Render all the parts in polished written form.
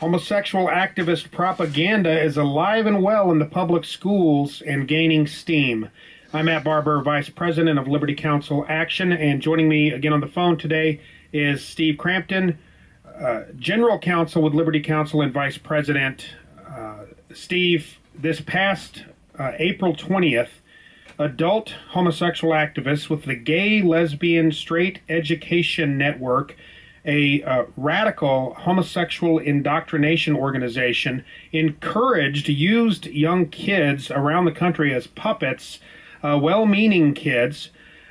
Homosexual activist propaganda is alive and well in the public schools and gaining steam. I'm Matt Barber, Vice President of Liberty Counsel Action, and joining me again on the phone today is Steve Crampton, General Counsel with Liberty Counsel and Vice President. Steve, this past April 20th, adult homosexual activists with the Gay, Lesbian, Straight Education Network, a radical homosexual indoctrination organization, used young kids around the country as puppets, well-meaning kids,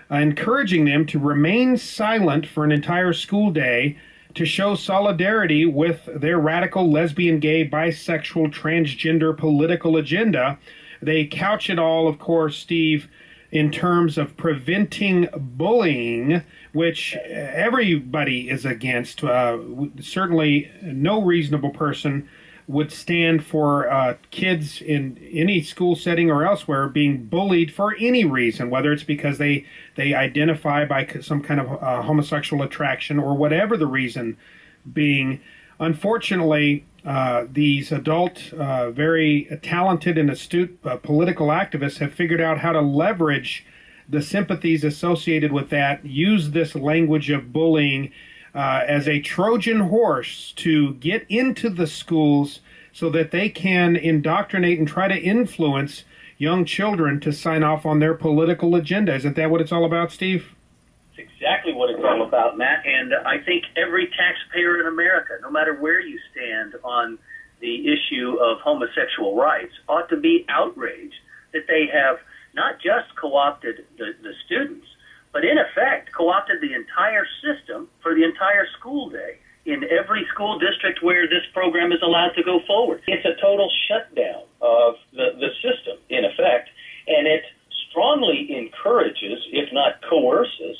encouraging them to remain silent for an entire school day to show solidarity with their radical lesbian, gay, bisexual, transgender political agenda. They couch it all, of course, Steve, in terms of preventing bullying, which everybody is against. Certainly no reasonable person would stand for kids in any school setting or elsewhere being bullied for any reason, whether it's because they identify by some kind of homosexual attraction or whatever the reason being. Unfortunately, these adult, very talented and astute political activists have figured out how to leverage the sympathies associated with that, use this language of bullying as a Trojan horse to get into the schools so that they can indoctrinate and try to influence young children to sign off on their political agenda. Isn't that what it's all about, Steve? It's exactly what it's all about, Matt. And I think every taxpayer in America, no matter where you stand on the issue of homosexual rights, ought to be outraged that they have not just co-opted the students, but in effect co-opted the entire system for the entire school day in every school district where this program is allowed to go forward. It's a total shutdown of the system, in effect, and it strongly encourages, if not coerces,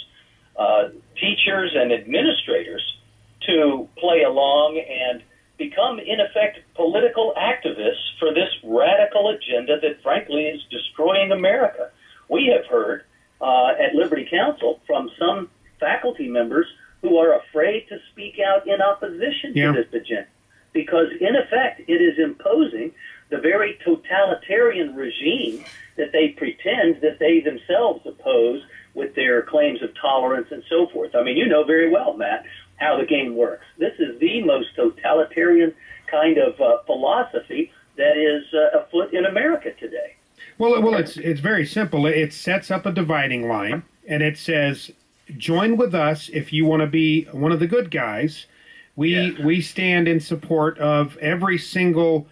teachers and administrators to play along and become, in effect, political activists for this radical agenda that, frankly, is destroying America. We have heard at Liberty Counsel from some faculty members who are afraid to speak out in opposition to this agenda because, in effect, it is imposing the very totalitarian regime that they pretend that they themselves oppose with their claims of tolerance and so forth. I mean, you know very well, Matt, how the game works. This is the most totalitarian kind of philosophy that is afoot in America today. Well, it's very simple. It sets up a dividing line, and it says, join with us if you want to be one of the good guys. We stand in support of every single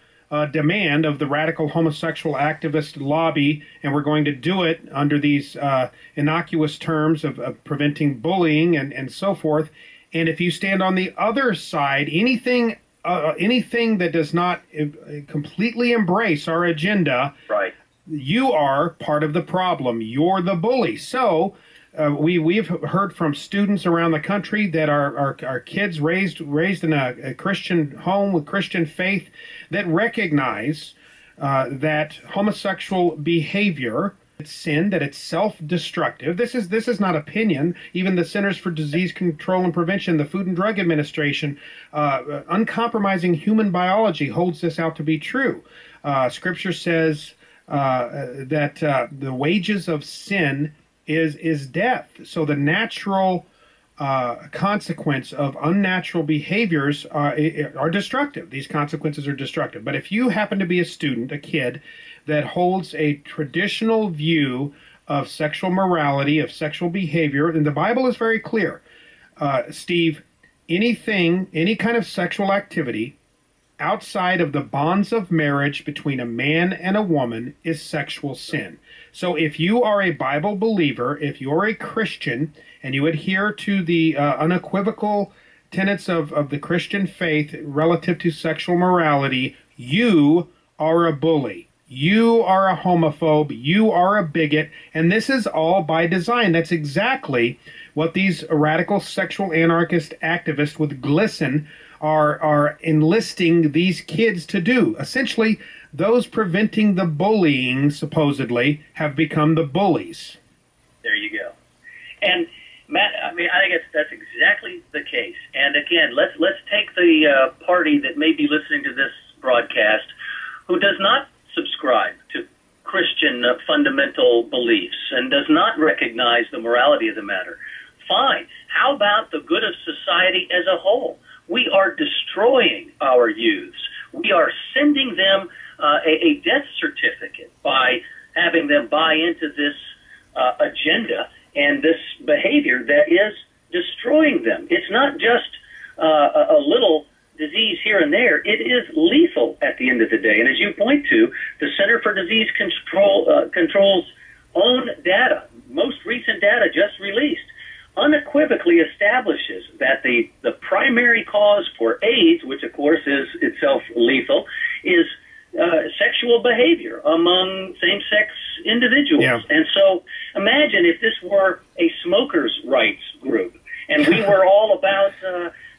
demand of the radical homosexual activist lobby, and we're going to do it under these innocuous terms of preventing bullying and so forth. And if you stand on the other side, anything that does not completely embrace our agenda, right, you are part of the problem. You're the bully. So we've heard from students around the country that our kids raised in a Christian home with Christian faith that recognize that homosexual behavior, it's sin, that it's self-destructive. This is not opinion. Even the Centers for Disease Control and Prevention, the Food and Drug Administration, uncompromising human biology holds this out to be true. Scripture says that the wages of sin is death. So the natural consequence of unnatural behaviors are destructive. These consequences are destructive. But if you happen to be a student, a kid, that holds a traditional view of sexual morality, of sexual behavior, and the Bible is very clear, Steve, any kind of sexual activity outside of the bonds of marriage between a man and a woman is sexual sin. So if you are a Bible believer, if you're a Christian, and you adhere to the unequivocal tenets of the Christian faith relative to sexual morality, you are a bully. You are a homophobe. You are a bigot. And this is all by design. That's exactly what these radical sexual anarchist activists with GLSEN are enlisting these kids to do. Essentially, those preventing the bullying, supposedly, have become the bullies. There you go. And Matt, I mean, I think that's exactly the case. And again, let's take the party that may be listening to this broadcast who does not subscribe to Christian fundamental beliefs and does not recognize the morality of the matter. Fine. How about the good of society as a whole? We are destroying our youths. We are sending them a death certificate by having them buy into this agenda and this behavior that is destroying them. It's not just a little disease here and there. It is lethal at the end of the day. And as you point to, the Center for Disease Control's own data, most recent data just released, unequivocally establishes that the primary cause for AIDS, which of course is itself lethal, is sexual behavior among same-sex individuals. Yeah. And so imagine if this were a smokers' rights group, and we were all about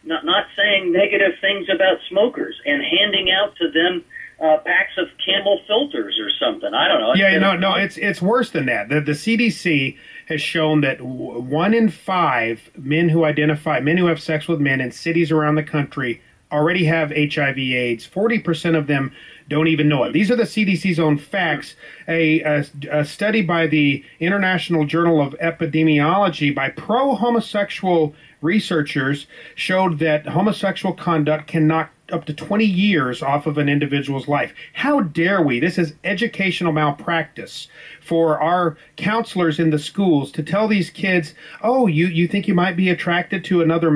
not saying negative things about smokers and handing out to them packs of Camel filters or something. I don't know. Yeah, it's worse than that. The CDC has shown that 1 in 5 men who have sex with men in cities around the country already have HIV/AIDS. 40% of them don't even know it. These are the CDC's own facts. A study by the International Journal of Epidemiology by pro-homosexual researchers showed that homosexual conduct can knock up to 20 years off of an individual's life. How dare we? This is educational malpractice for our counselors in the schools to tell these kids, oh, you think you might be attracted to another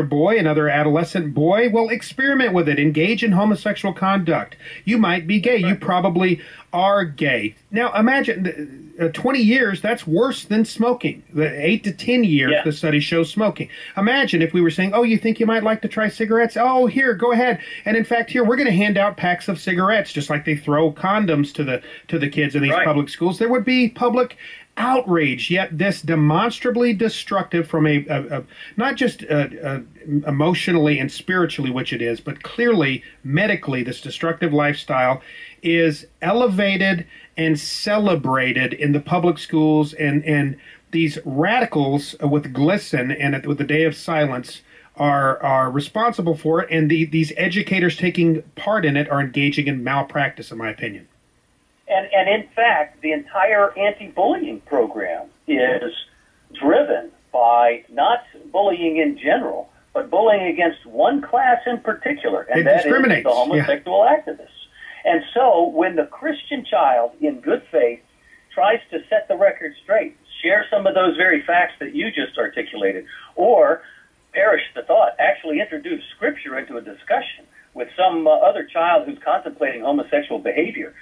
boy, another adolescent boy? Well, experiment with it. Engage in homosexual conduct. You might be gay. You probably are gay. Now, imagine 20 years, that's worse than smoking. The 8 to 10 years, the study shows smoking. Imagine if we were saying, oh, you think you might like to try cigarettes? Oh, here, go ahead. And in fact, here, we're going to hand out packs of cigarettes, just like they throw condoms to the kids in these public schools. There would be public outrage, yet this demonstrably destructive from a not just emotionally and spiritually, which it is, but clearly medically, this destructive lifestyle is elevated and celebrated in the public schools, and these radicals with GLSEN and with the Day of Silence are responsible for it, and these educators taking part in it are engaging in malpractice, in my opinion. And in fact, the entire anti-bullying program is driven by not bullying in general, but bullying against one class in particular, and that is the homosexual activists. And so when the Christian child, in good faith, tries to set the record straight, share some of those very facts that you just articulated, or perish the thought, actually introduce Scripture into a discussion with some other child who's contemplating homosexual behavior,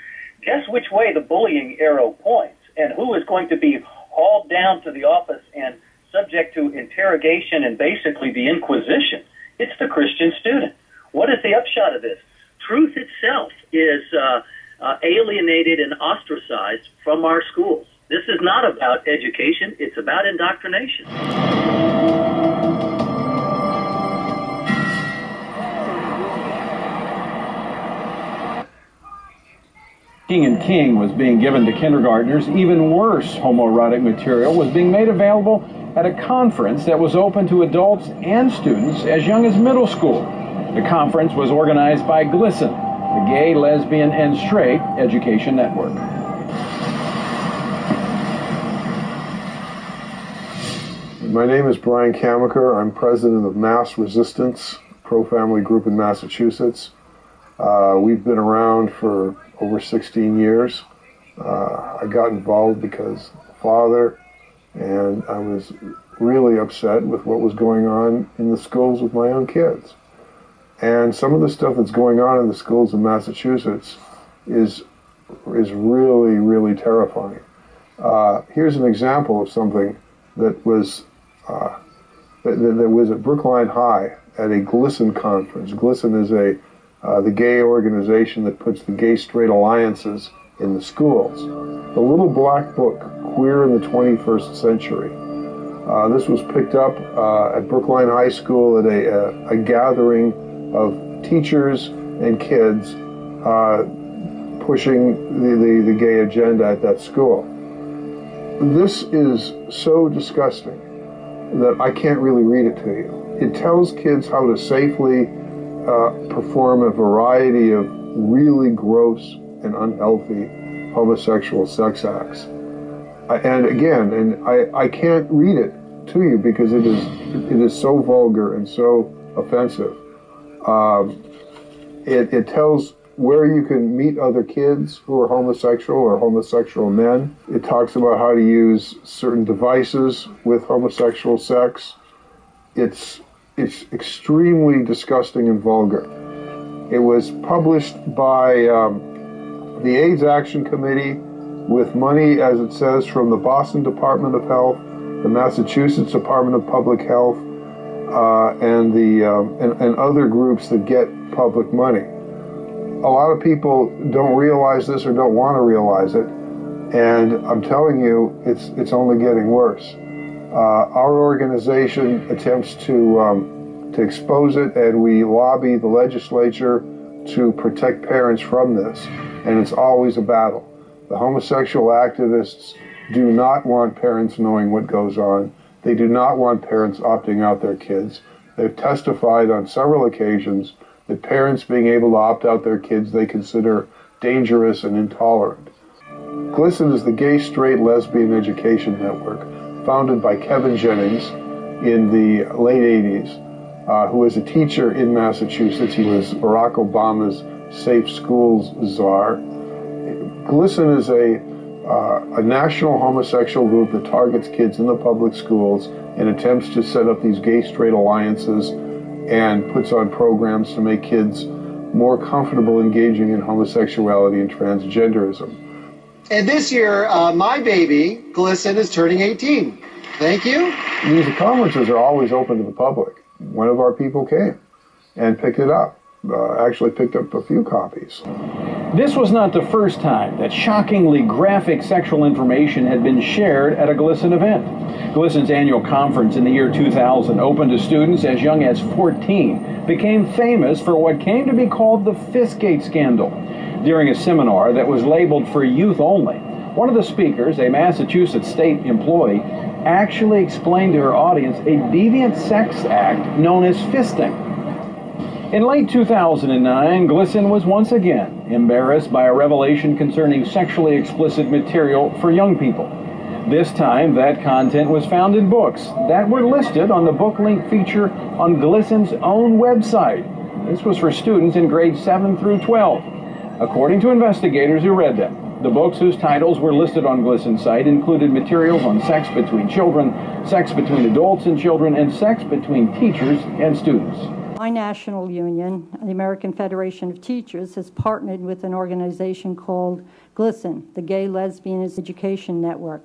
guess which way the bullying arrow points, and who is going to be hauled down to the office and subject to interrogation and basically the Inquisition? It's the Christian student. What is the upshot of this? Truth itself is alienated and ostracized from our schools. This is not about education. It's about indoctrination. King and King was being given to kindergartners. Even worse, homoerotic material was being made available at a conference that was open to adults and students as young as middle school. The conference was organized by GLSEN, the Gay, Lesbian, and Straight Education Network. My name is Brian Kamaker. I'm president of Mass Resistance, pro-family group in Massachusetts. We've been around for over 16 years. I got involved because father, and I was really upset with what was going on in the schools with my own kids. And some of the stuff that's going on in the schools in Massachusetts is really, really terrifying. Here's an example of something that was that was at Brookline High at a GLSEN conference. GLSEN is the gay organization that puts the gay-straight alliances in the schools. The little black book, Queer in the 21st Century. This was picked up at Brookline High School at a gathering of teachers and kids pushing the gay agenda at that school. This is so disgusting that I can't really read it to you. It tells kids how to safely perform a variety of really gross and unhealthy homosexual sex acts. And again, I can't read it to you because it is so vulgar and so offensive. It tells where you can meet other kids who are homosexual or homosexual men. It talks about how to use certain devices with homosexual sex. It's extremely disgusting and vulgar. It was published by the AIDS Action Committee with money, as it says, from the Boston Department of Health, the Massachusetts Department of Public Health, and other groups that get public money. A lot of people don't realize this or don't want to realize it, and I'm telling you, it's only getting worse. Our organization attempts to expose it, and we lobby the legislature to protect parents from this, and it's always a battle. The homosexual activists do not want parents knowing what goes on. They do not want parents opting out their kids. They've testified on several occasions that parents being able to opt out their kids they consider dangerous and intolerant. GLSEN is the Gay, Straight, Lesbian Education Network, founded by Kevin Jennings in the late 80s, who was a teacher in Massachusetts. He was Barack Obama's Safe Schools czar. GLSEN is a national homosexual group that targets kids in the public schools and attempts to set up these gay-straight alliances and puts on programs to make kids more comfortable engaging in homosexuality and transgenderism. And this year, my baby, GLSEN, is turning 18. Thank you. These conferences are always open to the public. One of our people came and picked it up. Actually picked up a few copies. This was not the first time that shockingly graphic sexual information had been shared at a GLSEN event. GLSEN's annual conference in the year 2000, open to students as young as 14, became famous for what came to be called the Fistgate scandal. During a seminar that was labeled for youth only, one of the speakers, a Massachusetts state employee, actually explained to her audience a deviant sex act known as fisting. In late 2009, GLSEN was once again embarrassed by a revelation concerning sexually explicit material for young people. This time, that content was found in books that were listed on the book link feature on GLSEN's own website. This was for students in grades 7 through 12. According to investigators who read them, the books whose titles were listed on GLSEN's site included materials on sex between children, sex between adults and children, and sex between teachers and students. My national union, the American Federation of Teachers, has partnered with an organization called GLSEN, the Gay Lesbian Education Network.